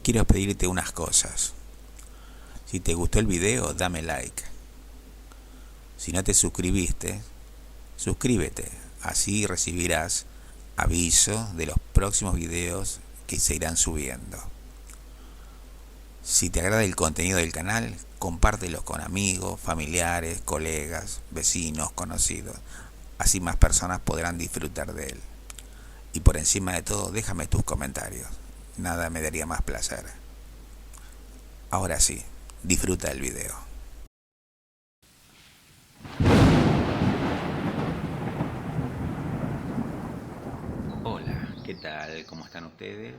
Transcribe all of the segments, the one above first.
quiero pedirte unas cosas. Si te gustó el video, dame like. Si no te suscribiste, suscríbete. Así recibirás aviso de los próximos videos que se irán subiendo. Si te agrada el contenido del canal, compártelo con amigos, familiares, colegas, vecinos, conocidos. Así más personas podrán disfrutar de él. Y por encima de todo, déjame tus comentarios. Nada me daría más placer. Ahora sí, disfruta del video. Hola, ¿qué tal? ¿Cómo están ustedes?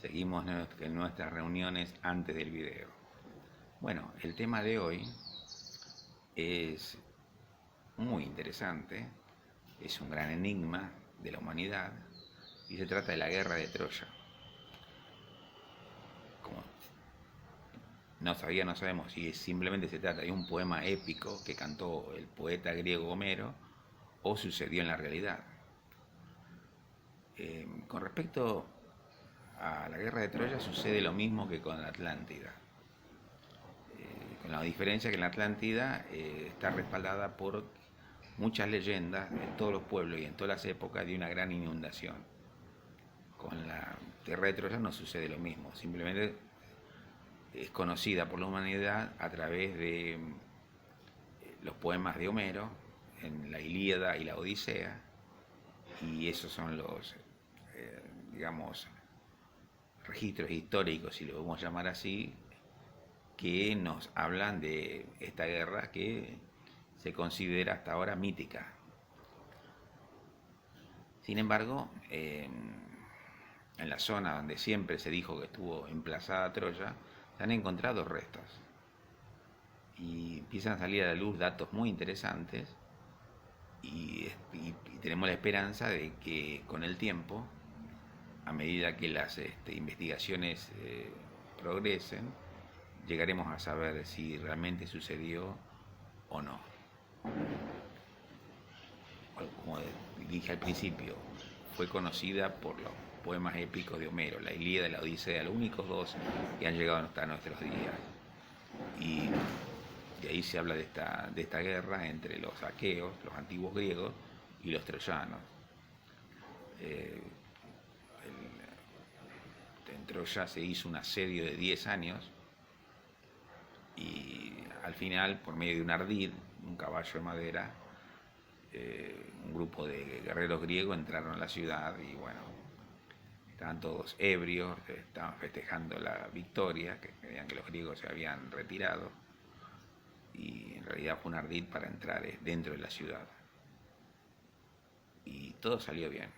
Seguimos en nuestras reuniones antes del video. Bueno, el tema de hoy es muy interesante, es un gran enigma de la humanidad y se trata de la guerra de Troya. Como no sabemos si simplemente se trata de un poema épico que cantó el poeta griego Homero o sucedió en la realidad. Con respecto a la guerra de Troya sucede lo mismo que con la Atlántida, con la diferencia que en la Atlántida está respaldada por muchas leyendas en todos los pueblos y en todas las épocas de una gran inundación. Con la guerra de Troya no sucede lo mismo, simplemente es conocida por la humanidad a través de los poemas de Homero en la Ilíada y la Odisea, y esos son los, digamos, registros históricos, si lo podemos llamar así, que nos hablan de esta guerra que se considera hasta ahora mítica. Sin embargo, en la zona donde siempre se dijo que estuvo emplazada Troya, se han encontrado restos y empiezan a salir a la luz datos muy interesantes y tenemos la esperanza de que con el tiempo, a medida que las investigaciones progresen, llegaremos a saber si realmente sucedió o no. Como dije al principio, fue conocida por los poemas épicos de Homero, la Ilíada y la Odisea, los únicos dos que han llegado hasta nuestros días. Y de ahí se habla de esta guerra entre los aqueos, los antiguos griegos, y los troyanos. En Troya se hizo un asedio de 10 años y al final, por medio de un ardid, un caballo de madera, un grupo de guerreros griegos entraron a la ciudad y bueno, estaban todos ebrios, estaban festejando la victoria, que creían que los griegos se habían retirado, y en realidad fue un ardid para entrar dentro de la ciudad. Y todo salió bien.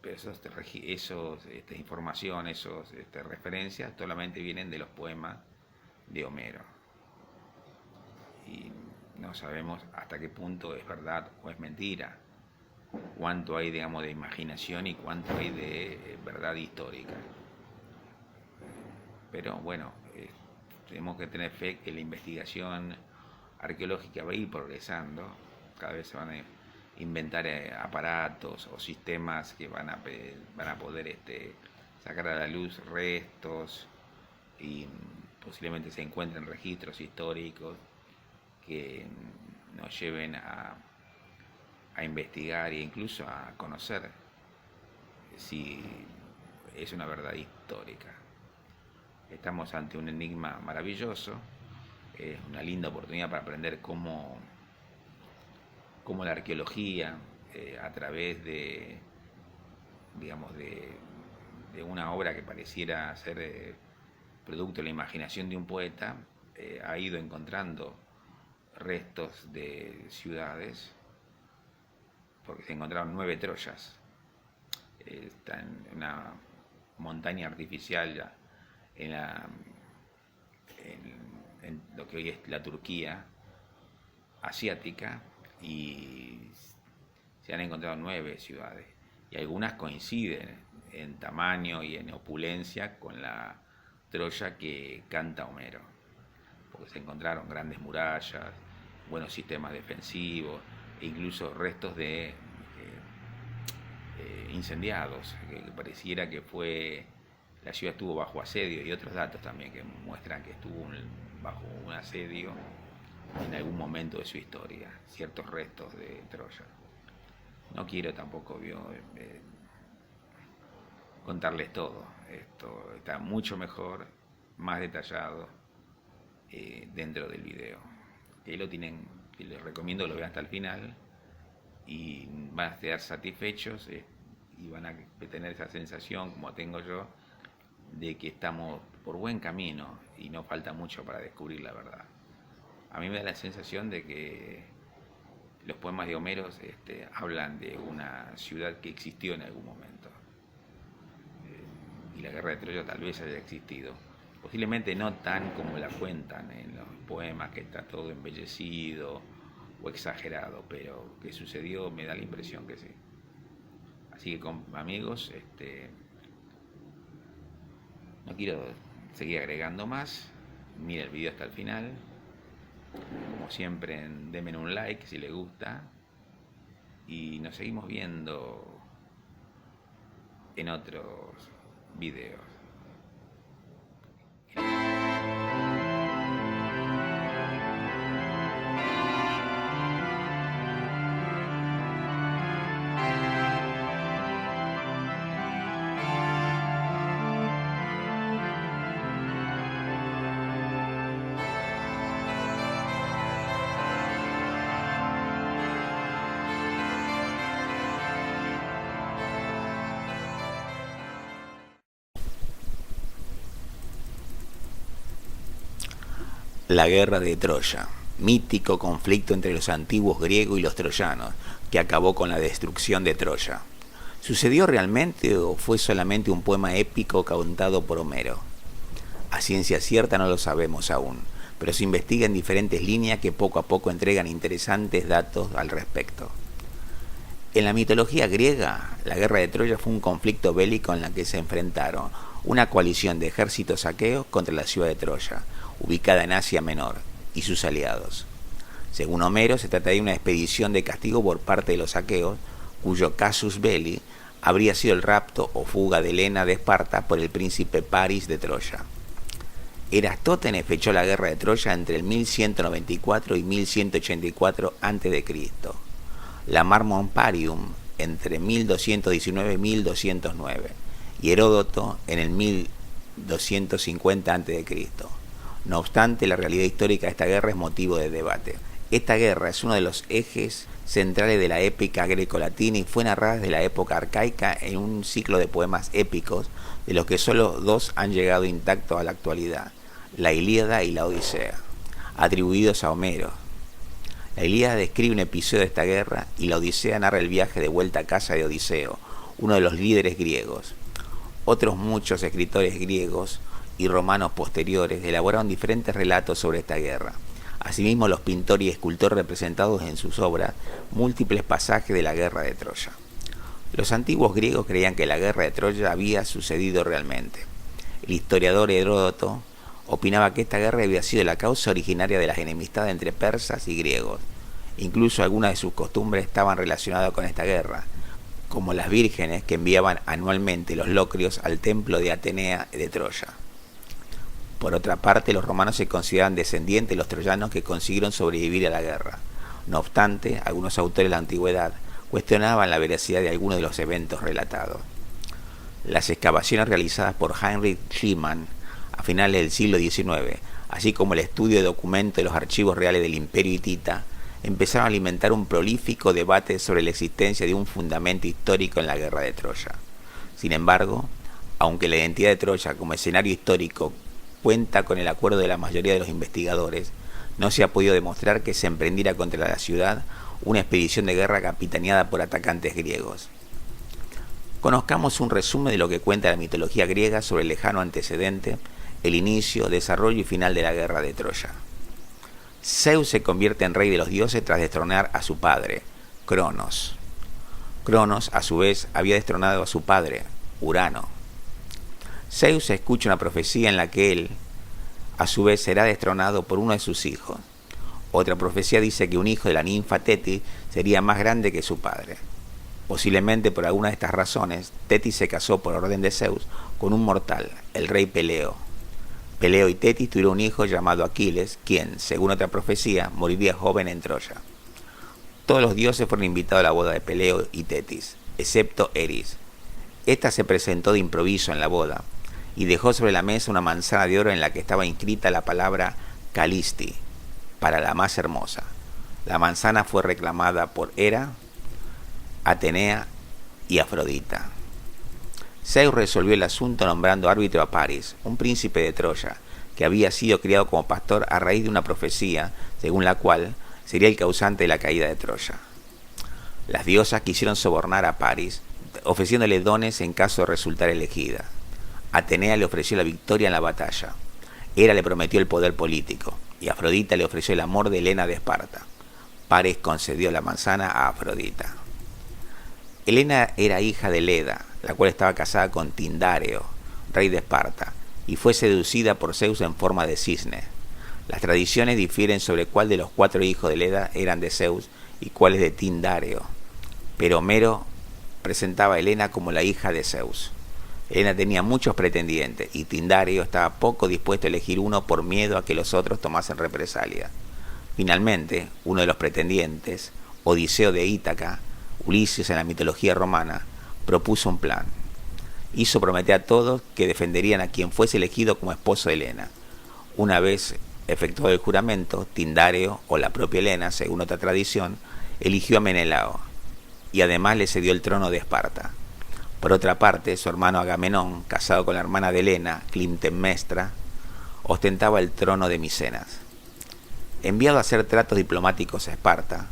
Pero esta información, referencias, solamente vienen de los poemas de Homero. Y no sabemos hasta qué punto es verdad o es mentira, cuánto hay, digamos, de imaginación y cuánto hay de verdad histórica. Pero bueno, tenemos que tener fe que la investigación arqueológica va a ir progresando, cada vez se van a inventar aparatos o sistemas que van a poder sacar a la luz restos y posiblemente se encuentren registros históricos que nos lleven a investigar e incluso a conocer si es una verdad histórica. Estamos ante un enigma maravilloso, es una linda oportunidad para aprender cómo la arqueología, a través de, digamos, de una obra que pareciera ser producto de la imaginación de un poeta, ha ido encontrando restos de ciudades, porque se encontraron 9 Troyas. Está en una montaña artificial ya, en lo que hoy es la Turquía asiática, y se han encontrado 9 ciudades, y algunas coinciden en tamaño y en opulencia con la Troya que canta Homero, porque se encontraron grandes murallas, buenos sistemas defensivos e incluso restos de incendiados, que pareciera que la ciudad estuvo bajo asedio, y otros datos también que muestran que estuvo bajo un asedio en algún momento de su historia, ciertos restos de Troya. No quiero tampoco contarles todo, esto está mucho mejor, más detallado dentro del video. Que lo tienen, que les recomiendo que lo vean hasta el final y van a quedar satisfechos y van a tener esa sensación, como tengo yo, de que estamos por buen camino y no falta mucho para descubrir la verdad. A mí me da la sensación de que los poemas de Homero hablan de una ciudad que existió en algún momento. Y la guerra de Troya tal vez haya existido. Posiblemente no tan como la cuentan en los poemas, que está todo embellecido o exagerado, pero que sucedió me da la impresión que sí. Así que amigos, no quiero seguir agregando más. Mira el video hasta el final. Como siempre, denme un like si les gusta. Y nos seguimos viendo en otros videos. La guerra de Troya, mítico conflicto entre los antiguos griegos y los troyanos, que acabó con la destrucción de Troya. ¿Sucedió realmente o fue solamente un poema épico contado por Homero? A ciencia cierta no lo sabemos aún, pero se investiga en diferentes líneas que poco a poco entregan interesantes datos al respecto. En la mitología griega, la guerra de Troya fue un conflicto bélico en el que se enfrentaron una coalición de ejércitos aqueos contra la ciudad de Troya, ubicada en Asia Menor, y sus aliados. Según Homero, se trata de una expedición de castigo por parte de los aqueos, cuyo casus belli habría sido el rapto o fuga de Helena de Esparta por el príncipe Paris de Troya. Eratóstenes fechó la guerra de Troya entre el 1194 y 1184 a.C., la Marmonparium entre 1219 y 1209, y Heródoto en el 1250 a.C. No obstante, la realidad histórica de esta guerra es motivo de debate. Esta guerra es uno de los ejes centrales de la épica greco-latina y fue narrada desde la época arcaica en un ciclo de poemas épicos, de los que solo dos han llegado intactos a la actualidad, la Ilíada y la Odisea, atribuidos a Homero. La Ilíada describe un episodio de esta guerra y la Odisea narra el viaje de vuelta a casa de Odiseo, uno de los líderes griegos. Otros muchos escritores griegos y romanos posteriores elaboraron diferentes relatos sobre esta guerra. Asimismo, los pintores y escultores representados en sus obras múltiples pasajes de la guerra de Troya. Los antiguos griegos creían que la guerra de Troya había sucedido realmente. El historiador Heródoto opinaba que esta guerra había sido la causa originaria de las enemistades entre persas y griegos. Incluso algunas de sus costumbres estaban relacionadas con esta guerra, como las vírgenes que enviaban anualmente los locrios al templo de Atenea de Troya. Por otra parte, los romanos se consideraban descendientes de los troyanos que consiguieron sobrevivir a la guerra. No obstante, algunos autores de la antigüedad cuestionaban la veracidad de algunos de los eventos relatados. Las excavaciones realizadas por Heinrich Schliemann a finales del siglo XIX, así como el estudio de documentos de los archivos reales del Imperio hitita, empezaron a alimentar un prolífico debate sobre la existencia de un fundamento histórico en la guerra de Troya. Sin embargo, aunque la identidad de Troya como escenario histórico cuenta con el acuerdo de la mayoría de los investigadores, no se ha podido demostrar que se emprendiera contra la ciudad una expedición de guerra capitaneada por atacantes griegos. Conozcamos un resumen de lo que cuenta la mitología griega sobre el lejano antecedente, el inicio, desarrollo y final de la guerra de Troya. Zeus se convierte en rey de los dioses tras destronar a su padre, Cronos. Cronos, a su vez, había destronado a su padre, Urano. Zeus escucha una profecía en la que él, a su vez, será destronado por uno de sus hijos. Otra profecía dice que un hijo de la ninfa Tetis sería más grande que su padre. Posiblemente por alguna de estas razones, Tetis se casó por orden de Zeus con un mortal, el rey Peleo. Peleo y Tetis tuvieron un hijo llamado Aquiles, quien, según otra profecía, moriría joven en Troya. Todos los dioses fueron invitados a la boda de Peleo y Tetis, excepto Eris. Esta se presentó de improviso en la boda y dejó sobre la mesa una manzana de oro en la que estaba inscrita la palabra Calisti, para la más hermosa. La manzana fue reclamada por Hera, Atenea y Afrodita. Zeus resolvió el asunto nombrando árbitro a Paris, un príncipe de Troya, que había sido criado como pastor a raíz de una profecía, según la cual sería el causante de la caída de Troya. Las diosas quisieron sobornar a Paris, ofreciéndole dones en caso de resultar elegida. Atenea le ofreció la victoria en la batalla. Hera le prometió el poder político, y Afrodita le ofreció el amor de Helena de Esparta. Paris concedió la manzana a Afrodita. Helena era hija de Leda, la cual estaba casada con Tindáreo, rey de Esparta, y fue seducida por Zeus en forma de cisne. Las tradiciones difieren sobre cuál de los 4 hijos de Leda eran de Zeus y cuáles de Tindáreo, pero Homero presentaba a Helena como la hija de Zeus. Helena tenía muchos pretendientes y Tindáreo estaba poco dispuesto a elegir uno por miedo a que los otros tomasen represalia. Finalmente, uno de los pretendientes, Odiseo de Ítaca, Ulises en la mitología romana, propuso un plan. Hizo prometer a todos que defenderían a quien fuese elegido como esposo de Helena. Una vez efectuado el juramento, Tindáreo, o la propia Helena, según otra tradición, eligió a Menelao, y además le cedió el trono de Esparta. Por otra parte, su hermano Agamenón, casado con la hermana de Helena, Clitemnestra, ostentaba el trono de Micenas. Enviado a hacer tratos diplomáticos a Esparta,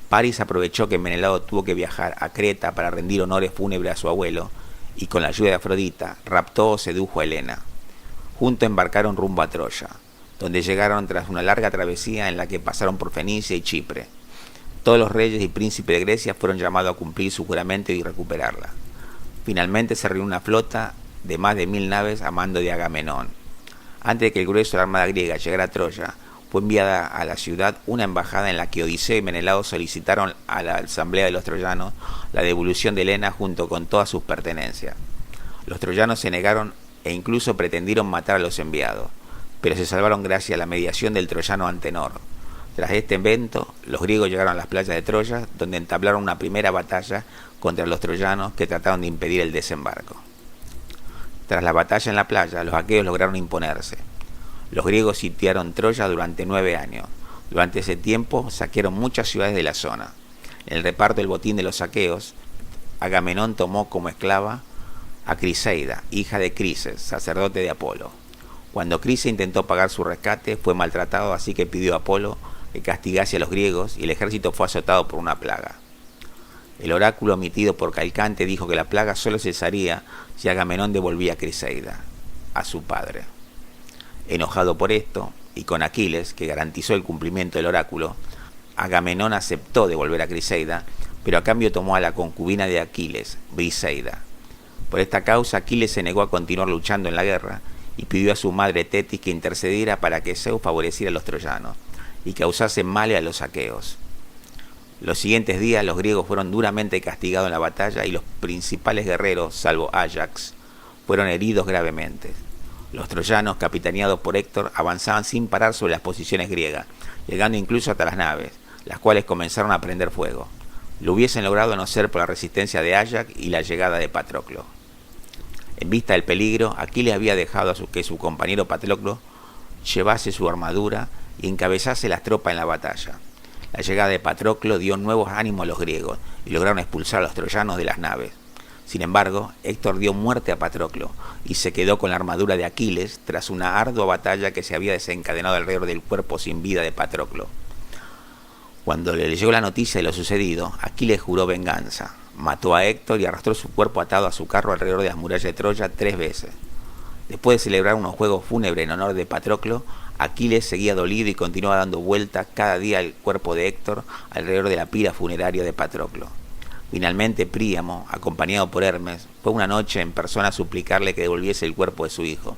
Paris aprovechó que Menelao tuvo que viajar a Creta para rendir honores fúnebres a su abuelo y con la ayuda de Afrodita raptó o sedujo a Helena. Juntos embarcaron rumbo a Troya, donde llegaron tras una larga travesía en la que pasaron por Fenicia y Chipre. Todos los reyes y príncipes de Grecia fueron llamados a cumplir su juramento y recuperarla. Finalmente se reunió una flota de más de 1000 naves a mando de Agamenón. Antes de que el grueso de la armada griega llegara a Troya, fue enviada a la ciudad una embajada en la que Odiseo y Menelao solicitaron a la asamblea de los troyanos la devolución de Helena junto con todas sus pertenencias. Los troyanos se negaron e incluso pretendieron matar a los enviados, pero se salvaron gracias a la mediación del troyano Antenor. Tras este evento, los griegos llegaron a las playas de Troya, donde entablaron una primera batalla contra los troyanos que trataron de impedir el desembarco. Tras la batalla en la playa, los aqueos lograron imponerse. Los griegos sitiaron Troya durante 9 años. Durante ese tiempo saquearon muchas ciudades de la zona. En el reparto del botín de los aqueos, Agamenón tomó como esclava a Criseida, hija de Crises, sacerdote de Apolo. Cuando Crises intentó pagar su rescate, fue maltratado, así que pidió a Apolo que castigase a los griegos y el ejército fue azotado por una plaga. El oráculo emitido por Calcante dijo que la plaga solo cesaría si Agamenón devolvía a Criseida, a su padre. Enojado por esto, y con Aquiles, que garantizó el cumplimiento del oráculo, Agamenón aceptó devolver a Criseida, pero a cambio tomó a la concubina de Aquiles, Briseida. Por esta causa, Aquiles se negó a continuar luchando en la guerra y pidió a su madre Tetis que intercediera para que Zeus favoreciera a los troyanos y causase males a los aqueos. Los siguientes días, los griegos fueron duramente castigados en la batalla y los principales guerreros, salvo Áyax, fueron heridos gravemente. Los troyanos, capitaneados por Héctor, avanzaban sin parar sobre las posiciones griegas, llegando incluso hasta las naves, las cuales comenzaron a prender fuego. Lo hubiesen logrado a no ser por la resistencia de Áyax y la llegada de Patroclo. En vista del peligro, Aquiles había dejado que su compañero Patroclo llevase su armadura y encabezase las tropas en la batalla. La llegada de Patroclo dio nuevos ánimos a los griegos y lograron expulsar a los troyanos de las naves. Sin embargo, Héctor dio muerte a Patroclo y se quedó con la armadura de Aquiles tras una ardua batalla que se había desencadenado alrededor del cuerpo sin vida de Patroclo. Cuando le llegó la noticia de lo sucedido, Aquiles juró venganza. Mató a Héctor y arrastró su cuerpo atado a su carro alrededor de las murallas de Troya 3 veces. Después de celebrar unos juegos fúnebres en honor de Patroclo, Aquiles seguía dolido y continuaba dando vueltas cada día al cuerpo de Héctor alrededor de la pira funeraria de Patroclo. Finalmente Príamo, acompañado por Hermes, fue una noche en persona a suplicarle que devolviese el cuerpo de su hijo,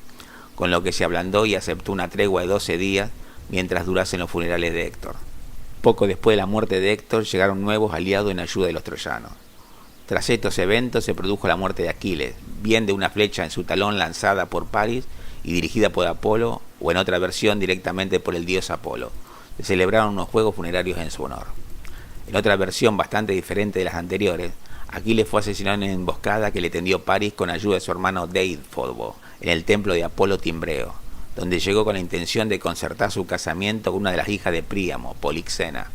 con lo que se ablandó y aceptó una tregua de 12 días mientras durasen los funerales de Héctor. Poco después de la muerte de Héctor llegaron nuevos aliados en ayuda de los troyanos. Tras estos eventos se produjo la muerte de Aquiles, bien de una flecha en su talón lanzada por Paris y dirigida por Apolo, o en otra versión directamente por el dios Apolo. Se celebraron unos juegos funerarios en su honor. En otra versión bastante diferente de las anteriores, Aquiles fue asesinado en una emboscada que le tendió Paris con ayuda de su hermano Deifobo en el templo de Apolo Timbreo, donde llegó con la intención de concertar su casamiento con una de las hijas de Príamo, Polixena.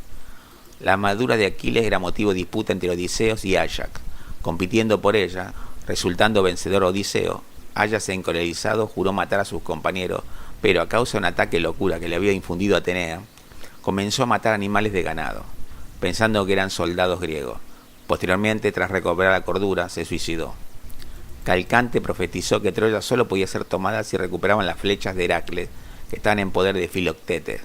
La armadura de Aquiles era motivo de disputa entre Odiseos y Áyax. Compitiendo por ella, resultando vencedor Odiseo, Áyax encolerizado juró matar a sus compañeros, pero a causa de un ataque de locura que le había infundido Atenea, comenzó a matar animales de ganado, pensando que eran soldados griegos. Posteriormente, tras recobrar la cordura, se suicidó. Calcante profetizó que Troya solo podía ser tomada si recuperaban las flechas de Heracles, que estaban en poder de Filoctetes.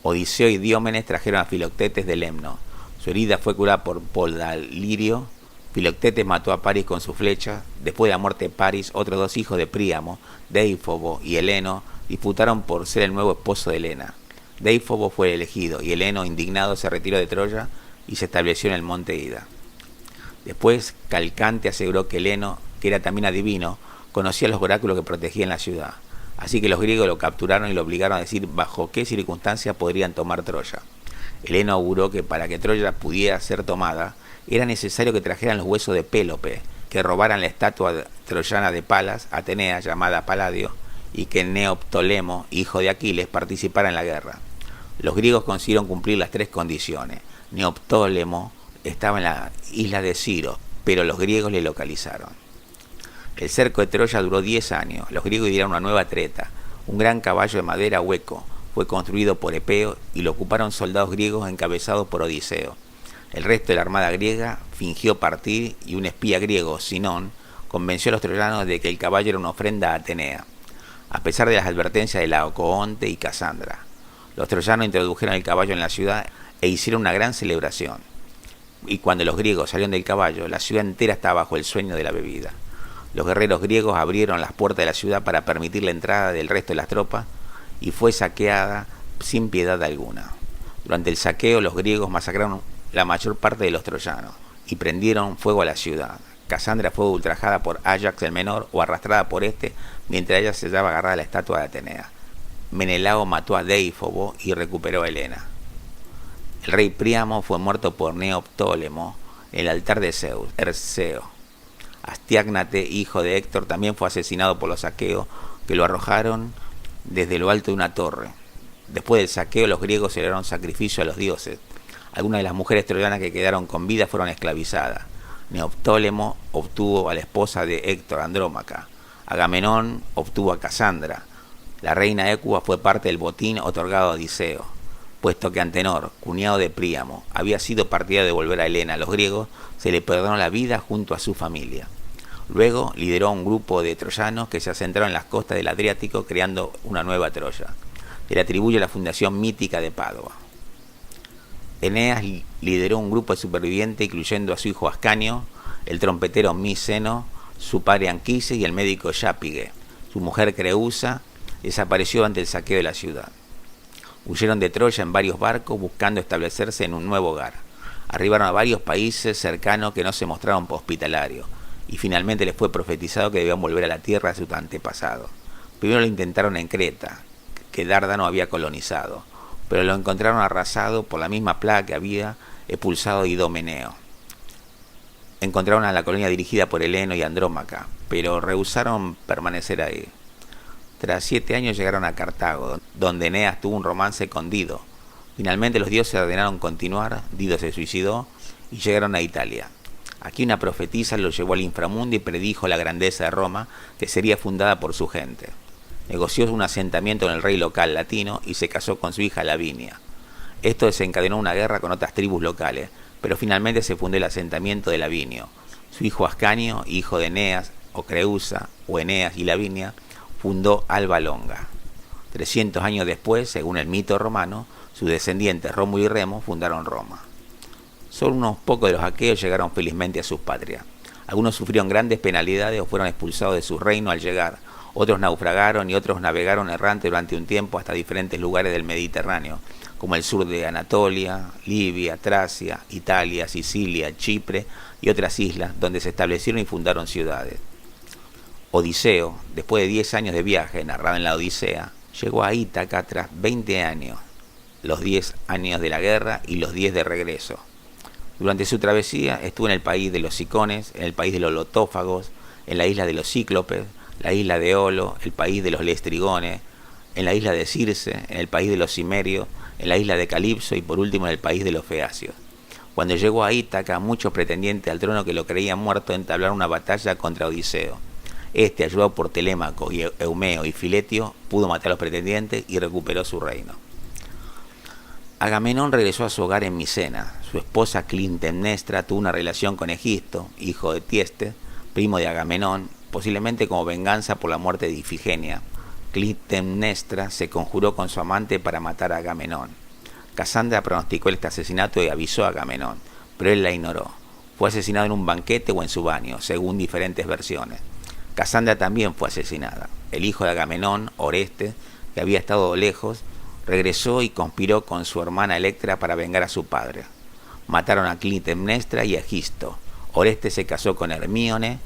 Odiseo y Diómenes trajeron a Filoctetes de Lemno. Su herida fue curada por Podalirio. Filoctetes mató a Paris con sus flechas. Después de la muerte de Paris, otros dos hijos de Príamo, Deifobo y Heleno, disputaron por ser el nuevo esposo de Helena. Deifobo fue elegido y Heleno, indignado, se retiró de Troya y se estableció en el monte Ida. Después, Calcante aseguró que Heleno, que era también adivino, conocía los oráculos que protegían la ciudad. Así que los griegos lo capturaron y lo obligaron a decir bajo qué circunstancias podrían tomar Troya. Heleno auguró que para que Troya pudiera ser tomada, era necesario que trajeran los huesos de Pélope, que robaran la estatua troyana de Palas, Atenea, llamada Palladio, y que Neoptólemo, hijo de Aquiles, participara en la guerra. Los griegos consiguieron cumplir las tres condiciones. Neoptólemo estaba en la isla de Ciro, pero los griegos le localizaron. El cerco de Troya duró 10 años. Los griegos dieron una nueva treta. Un gran caballo de madera hueco fue construido por Epeo y lo ocuparon soldados griegos encabezados por Odiseo. El resto de la armada griega fingió partir y un espía griego, Sinón, convenció a los troyanos de que el caballo era una ofrenda a Atenea, a pesar de las advertencias de Laocoonte y Casandra. Los troyanos introdujeron el caballo en la ciudad e hicieron una gran celebración. Y cuando los griegos salieron del caballo, la ciudad entera estaba bajo el sueño de la bebida. Los guerreros griegos abrieron las puertas de la ciudad para permitir la entrada del resto de las tropas y fue saqueada sin piedad alguna. Durante el saqueo, los griegos masacraron la mayor parte de los troyanos y prendieron fuego a la ciudad. Casandra fue ultrajada por Áyax el menor o arrastrada por este mientras ella se hallaba agarrada a la estatua de Atenea. Menelao mató a Deifobo y recuperó a Helena. El rey Príamo fue muerto por Neoptólemo en el altar de Zeus, Perseo. Astiágnate, hijo de Héctor, también fue asesinado por los aqueos, que lo arrojaron desde lo alto de una torre. Después del saqueo, los griegos celebraron sacrificio a los dioses. Algunas de las mujeres troyanas que quedaron con vida fueron esclavizadas. Neoptólemo obtuvo a la esposa de Héctor, Andrómaca. Agamenón obtuvo a Casandra. La reina Écuba fue parte del botín otorgado a Odiseo, puesto que Antenor, cuñado de Príamo, había sido partidario de devolver a Helena a los griegos, se le perdonó la vida junto a su familia. Luego lideró a un grupo de troyanos que se asentaron en las costas del Adriático creando una nueva Troya. Se le atribuye la fundación mítica de Padua. Eneas lideró un grupo de supervivientes incluyendo a su hijo Ascanio, el trompetero Miceno, su padre Anquises y el médico Jápige. Su mujer Creusa desapareció ante el saqueo de la ciudad. Huyeron de Troya en varios barcos buscando establecerse en un nuevo hogar. Arribaron a varios países cercanos que no se mostraron hospitalarios y finalmente les fue profetizado que debían volver a la tierra de sus antepasados. Primero lo intentaron en Creta, que Dárdano había colonizado, pero lo encontraron arrasado por la misma plaga que había expulsado Idomeneo. Encontraron a la colonia dirigida por Heleno y Andrómaca, pero rehusaron permanecer ahí. Tras 7 años llegaron a Cartago, donde Eneas tuvo un romance con Dido. Finalmente los dioses ordenaron continuar, Dido se suicidó y llegaron a Italia. Aquí una profetisa lo llevó al inframundo y predijo la grandeza de Roma, que sería fundada por su gente. Negoció un asentamiento con el rey local latino y se casó con su hija Lavinia. Esto desencadenó una guerra con otras tribus locales, pero finalmente se fundó el asentamiento de Lavinio. Su hijo Ascanio, hijo de Eneas, o Creusa, o Eneas y Lavinia, fundó Alba Longa. 300 años después, según el mito romano, sus descendientes Rómulo y Remo fundaron Roma. Solo unos pocos de los aqueos llegaron felizmente a sus patrias. Algunos sufrieron grandes penalidades o fueron expulsados de su reino al llegar. Otros naufragaron y otros navegaron errante durante un tiempo hasta diferentes lugares del Mediterráneo, como el sur de Anatolia, Libia, Tracia, Italia, Sicilia, Chipre y otras islas, donde se establecieron y fundaron ciudades. Odiseo, después de 10 años de viaje, narrado en la Odisea, llegó a Ítaca tras 20 años, los 10 años de la guerra y los 10 de regreso. Durante su travesía estuvo en el país de los Cicones, en el país de los Lotófagos, en la isla de los Cíclopes, la isla de Olo, el país de los Lestrigones, en la isla de Circe, en el país de los Cimerios, en la isla de Calipso y por último en el país de los Feacios. Cuando llegó a Ítaca, muchos pretendientes al trono que lo creían muerto entablaron una batalla contra Odiseo. Este, ayudado por Telémaco y Eumeo y Filetio, pudo matar a los pretendientes y recuperó su reino. Agamenón regresó a su hogar en Micena. Su esposa Clitemnestra tuvo una relación con Egisto, hijo de Tiestes, primo de Agamenón, posiblemente como venganza por la muerte de Ifigenia. Clitemnestra se conjuró con su amante para matar a Agamenón. Casandra pronosticó este asesinato y avisó a Agamenón, pero él la ignoró. Fue asesinado en un banquete o en su baño, según diferentes versiones. Casandra también fue asesinada. El hijo de Agamenón, Orestes, que había estado lejos, regresó y conspiró con su hermana Electra para vengar a su padre. Mataron a Clitemnestra y a Egisto. Orestes se casó con Hermíone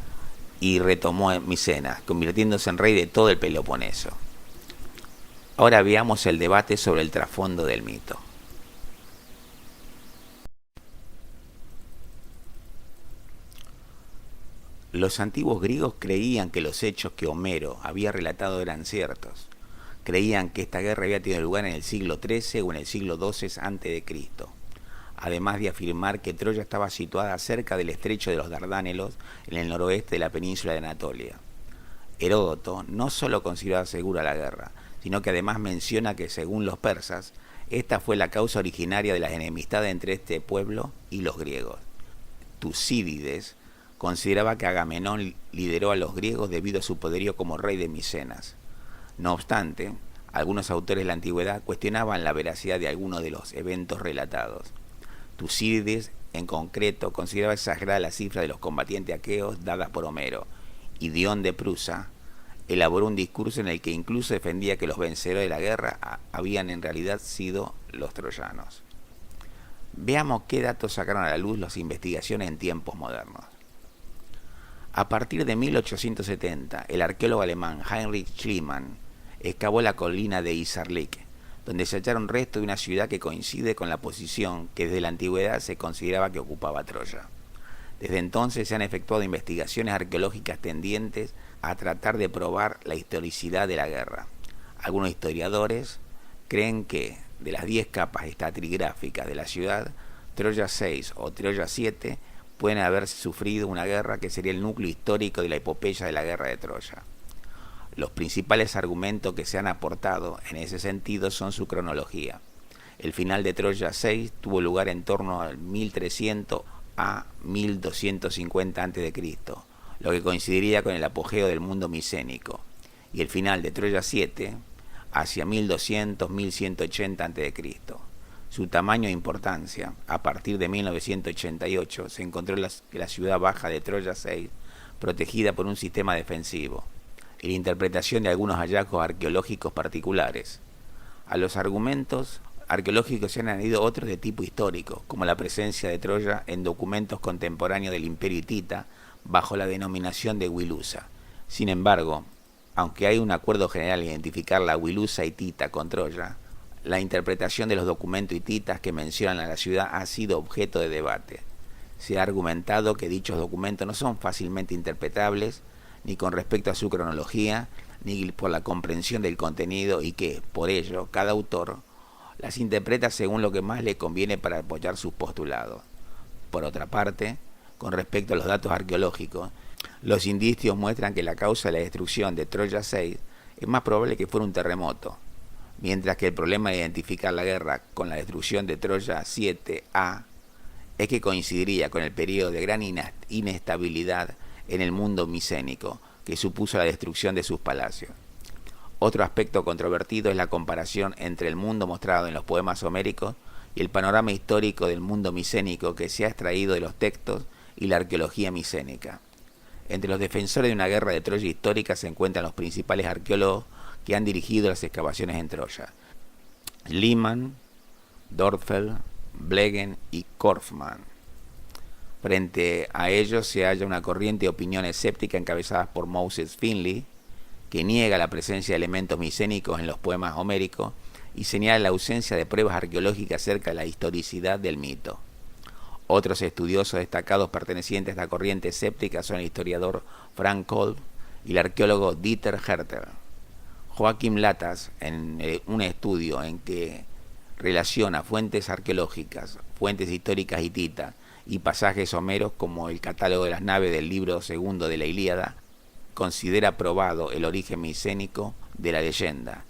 y retomó Micena, convirtiéndose en rey de todo el Peloponeso. Ahora veamos el debate sobre el trasfondo del mito. Los antiguos griegos creían que los hechos que Homero había relatado eran ciertos. Creían que esta guerra había tenido lugar en el siglo XIII o en el siglo XII a.C., además de afirmar que Troya estaba situada cerca del estrecho de los Dardánelos, en el noroeste de la península de Anatolia. Heródoto no solo consideraba segura la guerra, sino que además menciona que, según los persas, esta fue la causa originaria de las enemistades entre este pueblo y los griegos. Tucídides consideraba que Agamenón lideró a los griegos debido a su poderío como rey de Micenas. No obstante, algunos autores de la antigüedad cuestionaban la veracidad de algunos de los eventos relatados. Tucídides, en concreto, consideraba exagerada la cifra de los combatientes aqueos dadas por Homero, y Dion de Prusa elaboró un discurso en el que incluso defendía que los vencedores de la guerra habían en realidad sido los troyanos. Veamos qué datos sacaron a la luz las investigaciones en tiempos modernos. A partir de 1870, el arqueólogo alemán Heinrich Schliemann excavó la colina de Isarlik, donde se hallaron restos de una ciudad que coincide con la posición que desde la antigüedad se consideraba que ocupaba Troya. Desde entonces se han efectuado investigaciones arqueológicas tendientes a tratar de probar la historicidad de la guerra. Algunos historiadores creen que, de las 10 capas estratigráficas de la ciudad, Troya 6 o Troya 7 pueden haber sufrido una guerra que sería el núcleo histórico de la epopeya de la guerra de Troya. Los principales argumentos que se han aportado en ese sentido son su cronología. El final de Troya 6 tuvo lugar en torno al 1300 a 1250 a.C., lo que coincidiría con el apogeo del mundo micénico, y el final de Troya 7 hacia 1200-1180 a.C. Su tamaño e importancia, a partir de 1988, se encontró la ciudad baja de Troya 6 protegida por un sistema defensivo, y la interpretación de algunos hallazgos arqueológicos particulares. A los argumentos arqueológicos se han añadido otros de tipo histórico, como la presencia de Troya en documentos contemporáneos del Imperio hitita bajo la denominación de Wilusa. Sin embargo, aunque hay un acuerdo general en identificar la Wilusa hitita con Troya, la interpretación de los documentos hititas que mencionan a la ciudad ha sido objeto de debate. Se ha argumentado que dichos documentos no son fácilmente interpretables, ni con respecto a su cronología, ni por la comprensión del contenido, y que, por ello, cada autor las interpreta según lo que más le conviene para apoyar sus postulados. Por otra parte, con respecto a los datos arqueológicos, los indicios muestran que la causa de la destrucción de Troya 6 es más probable que fuera un terremoto, mientras que el problema de identificar la guerra con la destrucción de Troya 7A es que coincidiría con el periodo de gran inestabilidad en el mundo micénico que supuso la destrucción de sus palacios. Otro aspecto controvertido es la comparación entre el mundo mostrado en los poemas homéricos y el panorama histórico del mundo micénico que se ha extraído de los textos y la arqueología micénica. Entre los defensores de una guerra de Troya histórica se encuentran los principales arqueólogos que han dirigido las excavaciones en Troya: Schliemann, Dörfel, Blegen y Korfmann. Frente a ellos se halla una corriente de opinión escéptica encabezada por Moses Finley, que niega la presencia de elementos micénicos en los poemas homéricos y señala la ausencia de pruebas arqueológicas acerca de la historicidad del mito. Otros estudiosos destacados pertenecientes a esta corriente escéptica son el historiador Frank Kolb y el arqueólogo Dieter Herter. Joachim Latas, en un estudio en que relaciona fuentes arqueológicas, fuentes históricas hititas y pasajes homeros como el catálogo de las naves del libro segundo de la Ilíada, considera probado el origen micénico de la leyenda,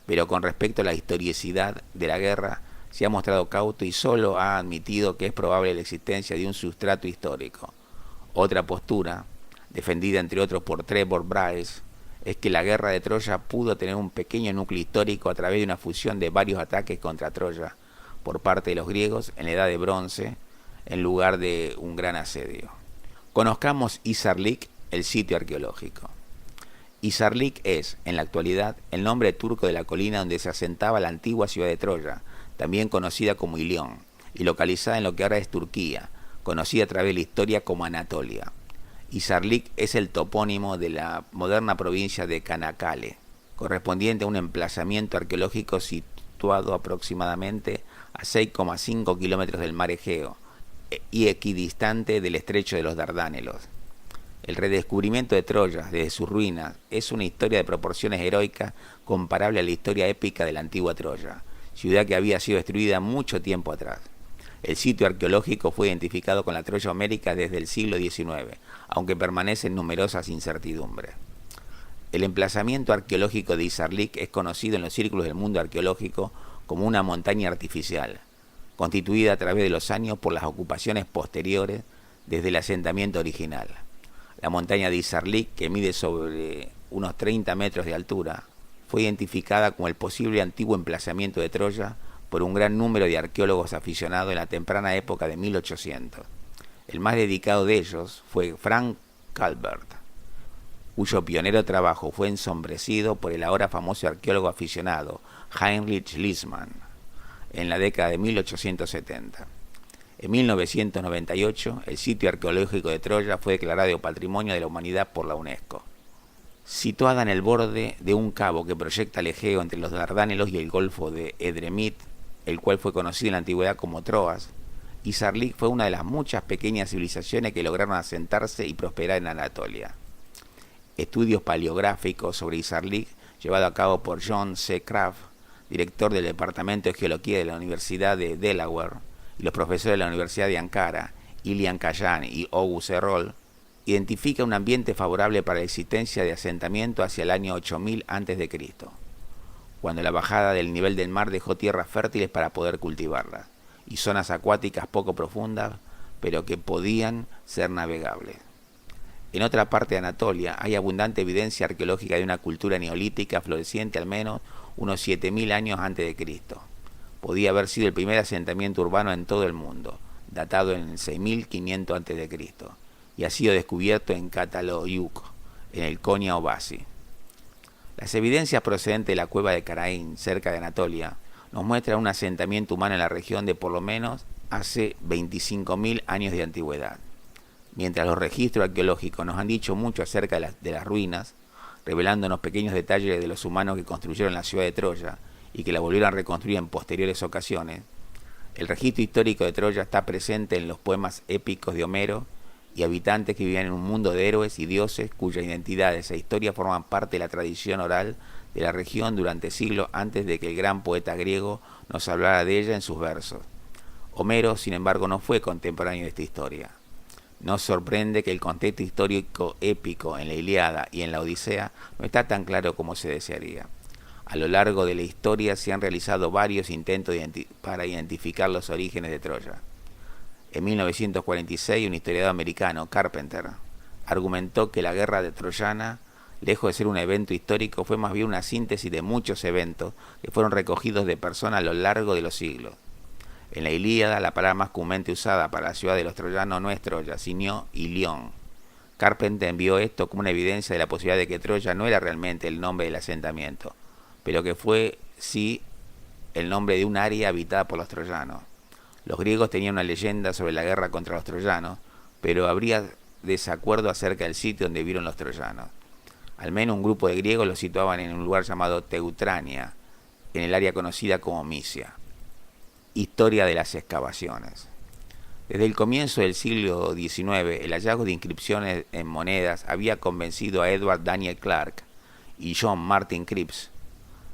pero con respecto a la historicidad de la guerra se ha mostrado cauto y solo ha admitido que es probable la existencia de un sustrato histórico. Otra postura, defendida entre otros por Trevor Bryce, es que la guerra de Troya pudo tener un pequeño núcleo histórico a través de una fusión de varios ataques contra Troya por parte de los griegos en la Edad de Bronce, en lugar de un gran asedio. Conozcamos Hisarlik, el sitio arqueológico. Hisarlik es, en la actualidad, el nombre turco de la colina donde se asentaba la antigua ciudad de Troya, también conocida como Ilión, y localizada en lo que ahora es Turquía, conocida a través de la historia como Anatolia. Hisarlik es el topónimo de la moderna provincia de Çanakkale, correspondiente a un emplazamiento arqueológico situado aproximadamente a 6,5 kilómetros del mar Egeo y equidistante del estrecho de los Dardánelos. El redescubrimiento de Troya desde sus ruinas es una historia de proporciones heroicas comparable a la historia épica de la antigua Troya, ciudad que había sido destruida mucho tiempo atrás. El sitio arqueológico fue identificado con la Troya homérica desde el siglo XIX, aunque permanecen numerosas incertidumbres. El emplazamiento arqueológico de Hisarlik es conocido en los círculos del mundo arqueológico como una montaña artificial, constituida a través de los años por las ocupaciones posteriores desde el asentamiento original. La montaña de Hisarlik, que mide sobre unos 30 metros de altura, fue identificada como el posible antiguo emplazamiento de Troya por un gran número de arqueólogos aficionados en la temprana época de 1800. El más dedicado de ellos fue Frank Calvert, cuyo pionero trabajo fue ensombrecido por el ahora famoso arqueólogo aficionado Heinrich Liesmann en la década de 1870. En 1998, el sitio arqueológico de Troya fue declarado Patrimonio de la Humanidad por la UNESCO. Situada en el borde de un cabo que proyecta el Egeo entre los Dardánelos y el Golfo de Edremit, el cual fue conocido en la antigüedad como Troas, Hisarlik fue una de las muchas pequeñas civilizaciones que lograron asentarse y prosperar en Anatolia. Estudios paleográficos sobre Hisarlik, llevado a cabo por John C. Craft, director del Departamento de Geología de la Universidad de Delaware, y los profesores de la Universidad de Ankara, Ilian Kayan y August Errol, identifica un ambiente favorable para la existencia de asentamiento hacia el año 8000 a.C., cuando la bajada del nivel del mar dejó tierras fértiles para poder cultivarlas, y zonas acuáticas poco profundas, pero que podían ser navegables. En otra parte de Anatolia hay abundante evidencia arqueológica de una cultura neolítica floreciente al menos unos 7000 años antes de Cristo. Podía haber sido el primer asentamiento urbano en todo el mundo, datado en el 6500 a.C., y ha sido descubierto en Catalhoyuk, en el Konya Obasi. Las evidencias procedentes de la cueva de Karain, cerca de Anatolia, nos muestran un asentamiento humano en la región de por lo menos hace 25.000 años de antigüedad. Mientras los registros arqueológicos nos han dicho mucho acerca de las ruinas, revelándonos pequeños detalles de los humanos que construyeron la ciudad de Troya y que la volvieron a reconstruir en posteriores ocasiones, el registro histórico de Troya está presente en los poemas épicos de Homero y habitantes que vivían en un mundo de héroes y dioses cuyas identidades e historias forman parte de la tradición oral de la región durante siglos antes de que el gran poeta griego nos hablara de ella en sus versos. Homero, sin embargo, no fue contemporáneo de esta historia. Nos sorprende que el contexto histórico épico en la Ilíada y en la Odisea no está tan claro como se desearía. A lo largo de la historia se han realizado varios intentos para identificar los orígenes de Troya. En 1946, un historiador americano, Carpenter, argumentó que la guerra de Troyana, lejos de ser un evento histórico, fue más bien una síntesis de muchos eventos que fueron recogidos de personas a lo largo de los siglos. En la Ilíada, la palabra más comúnmente usada para la ciudad de los troyanos no es Troya, sino Ilión. Carpenter envió esto como una evidencia de la posibilidad de que Troya no era realmente el nombre del asentamiento, pero que fue sí el nombre de un área habitada por los troyanos. Los griegos tenían una leyenda sobre la guerra contra los troyanos, pero habría desacuerdo acerca del sitio donde vieron los troyanos. Al menos un grupo de griegos los situaban en un lugar llamado Teutrania, en el área conocida como Misia. Historia de las excavaciones. Desde el comienzo del siglo XIX, el hallazgo de inscripciones en monedas había convencido a Edward Daniel Clark y John Martin Cripps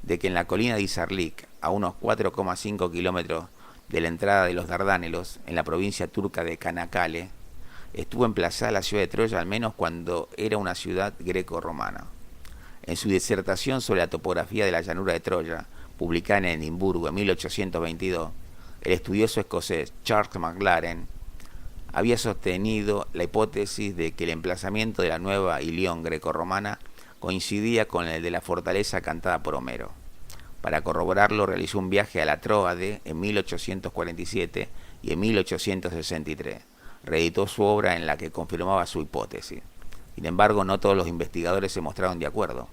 de que en la colina de Isarlik, a unos 4,5 kilómetros de la entrada de los Dardánelos, en la provincia turca de Çanakkale, estuvo emplazada la ciudad de Troya al menos cuando era una ciudad greco-romana. En su disertación sobre la topografía de la llanura de Troya, publicada en Edimburgo en 1822, el estudioso escocés Charles Maclaren había sostenido la hipótesis de que el emplazamiento de la nueva Ilión greco-romana coincidía con el de la fortaleza cantada por Homero. Para corroborarlo, realizó un viaje a la Tróade en 1847 y en 1863. Reeditó su obra en la que confirmaba su hipótesis. Sin embargo, no todos los investigadores se mostraron de acuerdo.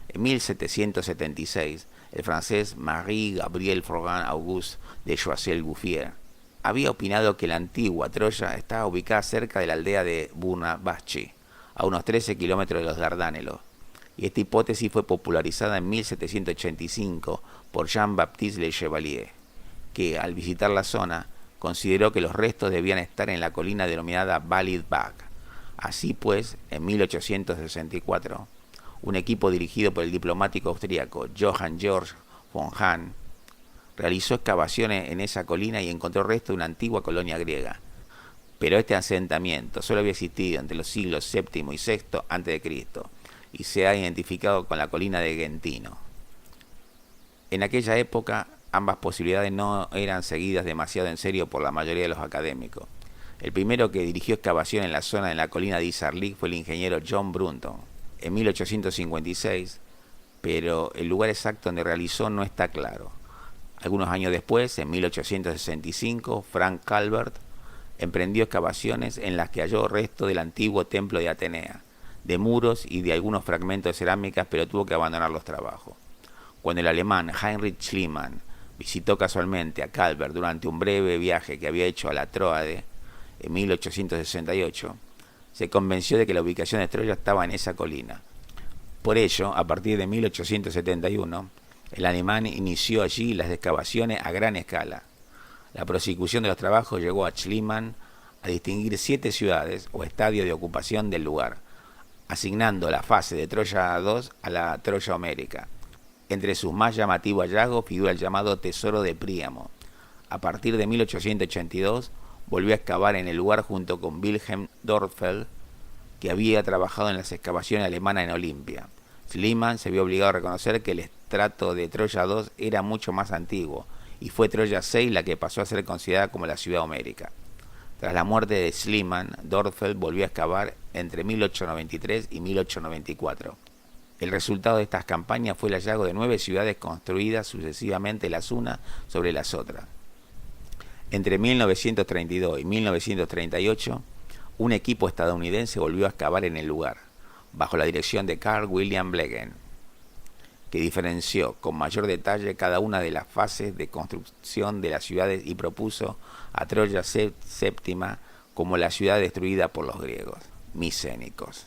En 1776, el francés Marie-Gabriel Frogan Auguste de Choiseul-Gouffier había opinado que la antigua Troya estaba ubicada cerca de la aldea de Burnavaschi, a unos 13 kilómetros de los Dardánelos, y esta hipótesis fue popularizada en 1785 por Jean-Baptiste Le Chevalier, que, al visitar la zona, consideró que los restos debían estar en la colina denominada Ballidbach. Así pues, en 1864, un equipo dirigido por el diplomático austríaco Johann Georg von Hahn realizó excavaciones en esa colina y encontró restos de una antigua colonia griega. Pero este asentamiento solo había existido entre los siglos VII y VI a.C. y se ha identificado con la colina de Gentino. En aquella época, ambas posibilidades no eran seguidas demasiado en serio por la mayoría de los académicos. El primero que dirigió excavación en la zona de la colina de Isarlik fue el ingeniero John Brunton, en 1856, pero el lugar exacto donde realizó no está claro. Algunos años después, en 1865, Frank Calvert emprendió excavaciones en las que halló restos del antiguo templo de Atenea, de muros y de algunos fragmentos de cerámicas, pero tuvo que abandonar los trabajos. Cuando el alemán Heinrich Schliemann visitó casualmente a Calvert durante un breve viaje que había hecho a la Tróade en 1868, se convenció de que la ubicación de Troya estaba en esa colina. Por ello, a partir de 1871, el alemán inició allí las excavaciones a gran escala. La prosecución de los trabajos llevó a Schliemann a distinguir 7 ciudades o estadios de ocupación del lugar, asignando la fase de Troya II a la Troya homérica. Entre sus más llamativos hallazgos figura el llamado Tesoro de Príamo. A partir de 1882 volvió a excavar en el lugar junto con Wilhelm Dörpfel, que había trabajado en las excavaciones alemanas en Olimpia. Schliemann se vio obligado a reconocer que el estrato de Troya II era mucho más antiguo, y fue Troya VI la que pasó a ser considerada como la ciudad homérica. Tras la muerte de Schliemann, Dörpfel volvió a excavar entre 1893 y 1894. El resultado de estas campañas fue el hallazgo de 9 ciudades construidas sucesivamente las unas sobre las otras. Entre 1932 y 1938, un equipo estadounidense volvió a excavar en el lugar, bajo la dirección de Carl William Blegen, que diferenció con mayor detalle cada una de las fases de construcción de las ciudades y propuso a Troya Séptima como la ciudad destruida por los griegos, micénicos.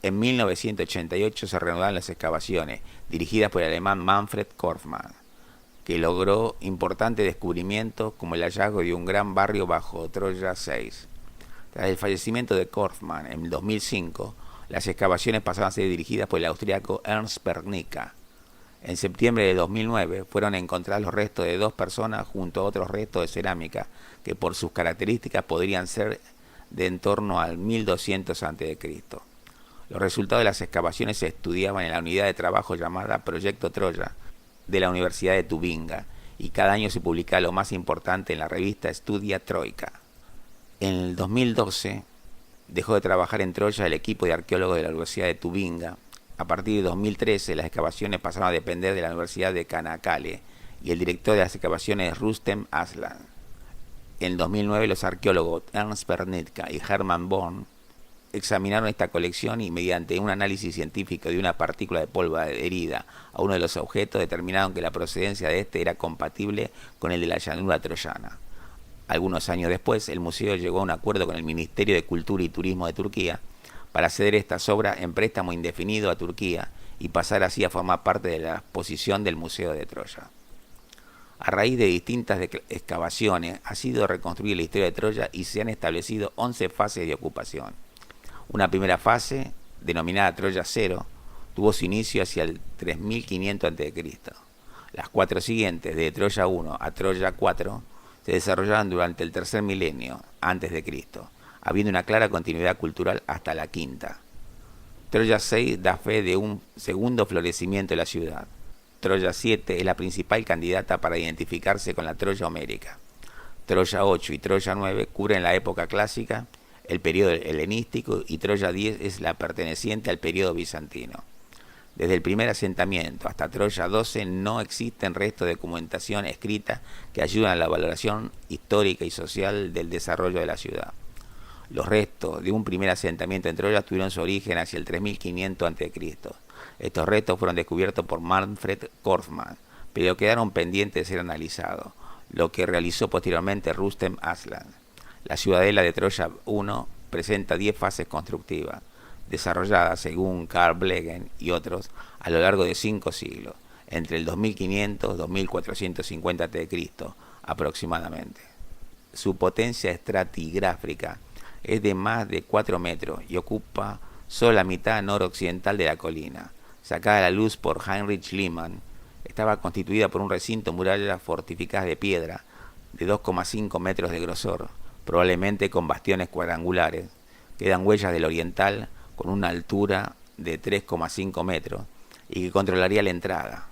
En 1988 se reanudaron las excavaciones, dirigidas por el alemán Manfred Korfmann, que logró importantes descubrimientos como el hallazgo de un gran barrio bajo Troya VI. Tras el fallecimiento de Korfmann en 2005, las excavaciones pasaron a ser dirigidas por el austríaco Ernst Pernicka. En septiembre de 2009 fueron encontrados los restos de 2 personas junto a otros restos de cerámica que por sus características podrían ser de en torno al 1200 a.C. Los resultados de las excavaciones se estudiaban en la unidad de trabajo llamada Proyecto Troya de la Universidad de Tubinga, y cada año se publicaba lo más importante en la revista Studia Troika. En el 2012 dejó de trabajar en Troya el equipo de arqueólogos de la Universidad de Tubinga. A partir de 2013 las excavaciones pasaron a depender de la Universidad de Çanakkale y el director de las excavaciones es Rustem Aslan. En 2009 los arqueólogos Ernst Pernicka y Hermann Born examinaron esta colección y mediante un análisis científico de una partícula de polvo adherida a uno de los objetos determinaron que la procedencia de este era compatible con el de la llanura troyana. Algunos años después, el museo llegó a un acuerdo con el Ministerio de Cultura y Turismo de Turquía para ceder estas obras en préstamo indefinido a Turquía y pasar así a formar parte de la exposición del Museo de Troya. A raíz de distintas excavaciones, ha sido reconstruida la historia de Troya y se han establecido 11 fases de ocupación. Una primera fase, denominada Troya 0, tuvo su inicio hacia el 3500 a.C. Las 4 siguientes, de Troya 1 a Troya 4, se desarrollaron durante el tercer milenio a.C., habiendo una clara continuidad cultural hasta la quinta. Troya 6 da fe de un segundo florecimiento de la ciudad. Troya 7 es la principal candidata para identificarse con la Troya homérica. Troya 8 y Troya 9 cubren la época clásica, el periodo helenístico, y Troya 10 es la perteneciente al periodo bizantino. Desde el primer asentamiento hasta Troya 12 no existen restos de documentación escrita que ayuden a la valoración histórica y social del desarrollo de la ciudad. Los restos de un primer asentamiento en Troya tuvieron su origen hacia el 3500 a.C. Estos restos fueron descubiertos por Manfred Korfmann, pero quedaron pendientes de ser analizados, lo que realizó posteriormente Rustem Aslan. La ciudadela de Troya 1 presenta 10 fases constructivas, desarrolladas, según Carl Blegen y otros, a lo largo de 5 siglos, entre el 2500 y 2450 a.C. aproximadamente. Su potencia estratigráfica es de más de 4 metros y ocupa solo la mitad noroccidental de la colina. Sacada a la luz por Heinrich Schliemann, estaba constituida por un recinto murallas fortificadas de piedra de 2,5 metros de grosor, probablemente con bastiones cuadrangulares. Quedan huellas del oriental con una altura de 3,5 metros y que controlaría la entrada.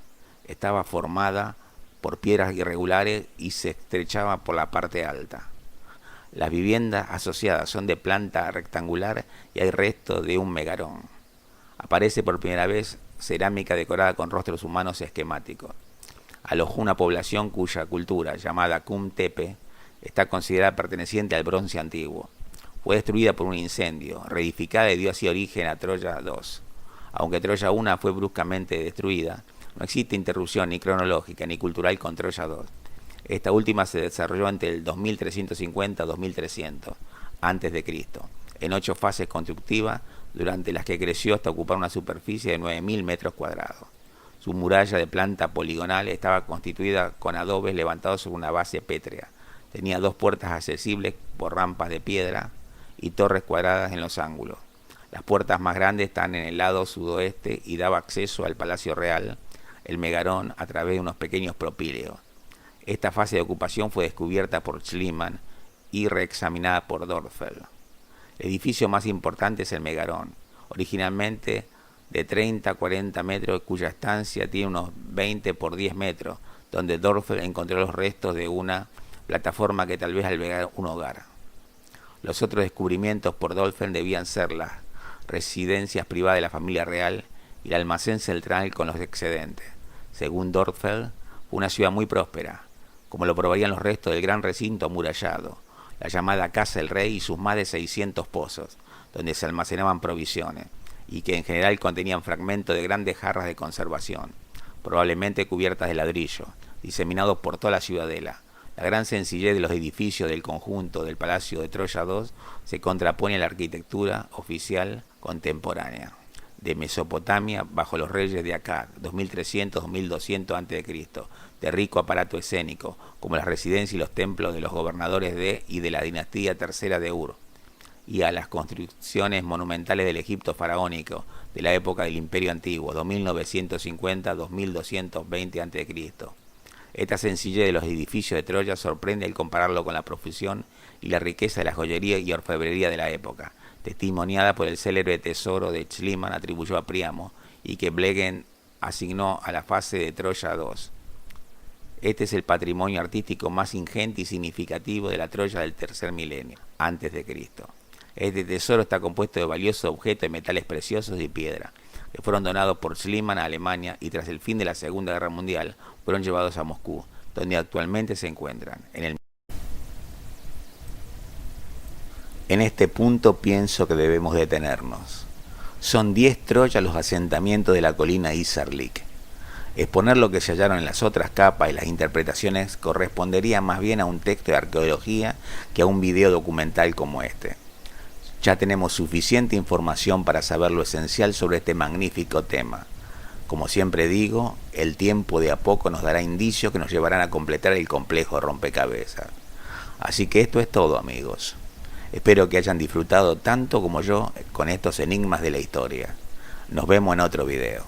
Estaba formada por piedras irregulares y se estrechaba por la parte alta. Las viviendas asociadas son de planta rectangular y hay restos de un megarón. Aparece por primera vez cerámica decorada con rostros humanos esquemáticos. Alojó una población cuya cultura, llamada Kum Tepe, está considerada perteneciente al bronce antiguo. Fue destruida por un incendio, reedificada y dio así origen a Troya 2. Aunque Troya 1 fue bruscamente destruida, no existe interrupción ni cronológica ni cultural con Troya 2. Esta última se desarrolló entre el 2350 y 2300 a.C., en 8 fases constructivas, durante las que creció hasta ocupar una superficie de 9.000 metros cuadrados. Su muralla de planta poligonal estaba constituida con adobes levantados sobre una base pétrea. Tenía 2 puertas accesibles por rampas de piedra y torres cuadradas en los ángulos. Las puertas más grandes están en el lado sudoeste y daba acceso al Palacio Real, el Megarón, a través de unos pequeños propíleos. Esta fase de ocupación fue descubierta por Schliemann y reexaminada por Dörfel. El edificio más importante es el Megarón, originalmente de 30 a 40 metros, cuya estancia tiene unos 20 por 10 metros, donde Dörfel encontró los restos de una plataforma que tal vez albergara un hogar. Los otros descubrimientos por Dörfel debían ser las residencias privadas de la familia real y el almacén central con los excedentes. Según Dörfel, fue una ciudad muy próspera, como lo probarían los restos del gran recinto amurallado, la llamada Casa del Rey y sus más de 600 pozos, donde se almacenaban provisiones, y que en general contenían fragmentos de grandes jarras de conservación, probablemente cubiertas de ladrillo, diseminados por toda la ciudadela. La gran sencillez de los edificios del conjunto del Palacio de Troya II se contrapone a la arquitectura oficial contemporánea de Mesopotamia bajo los reyes de Akkad, 2300-2200 a.C., de rico aparato escénico, como las residencias y los templos de los gobernadores de y de la dinastía tercera de Ur, y a las construcciones monumentales del Egipto faraónico de la época del Imperio Antiguo, 2950-2220 a.C. Esta sencillez de los edificios de Troya sorprende al compararlo con la profusión y la riqueza de la joyería y orfebrería de la época, testimoniada por el célebre tesoro de Schliemann atribuyó a Príamo y que Blegen asignó a la fase de Troya II. Este es el patrimonio artístico más ingente y significativo de la Troya del tercer milenio antes de Cristo. Este tesoro está compuesto de valiosos objetos de metales preciosos y piedra, que fueron donados por Schliemann a Alemania y tras el fin de la Segunda Guerra Mundial fueron llevados a Moscú, donde actualmente se encuentran. En este punto pienso que debemos detenernos. Son 10 Troyas los asentamientos de la colina Isarlik. Exponer lo que se hallaron en las otras capas y las interpretaciones correspondería más bien a un texto de arqueología que a un video documental como este. Ya tenemos suficiente información para saber lo esencial sobre este magnífico tema. Como siempre digo, el tiempo de a poco nos dará indicios que nos llevarán a completar el complejo rompecabezas. Así que esto es todo, amigos. Espero que hayan disfrutado tanto como yo con estos enigmas de la historia. Nos vemos en otro video.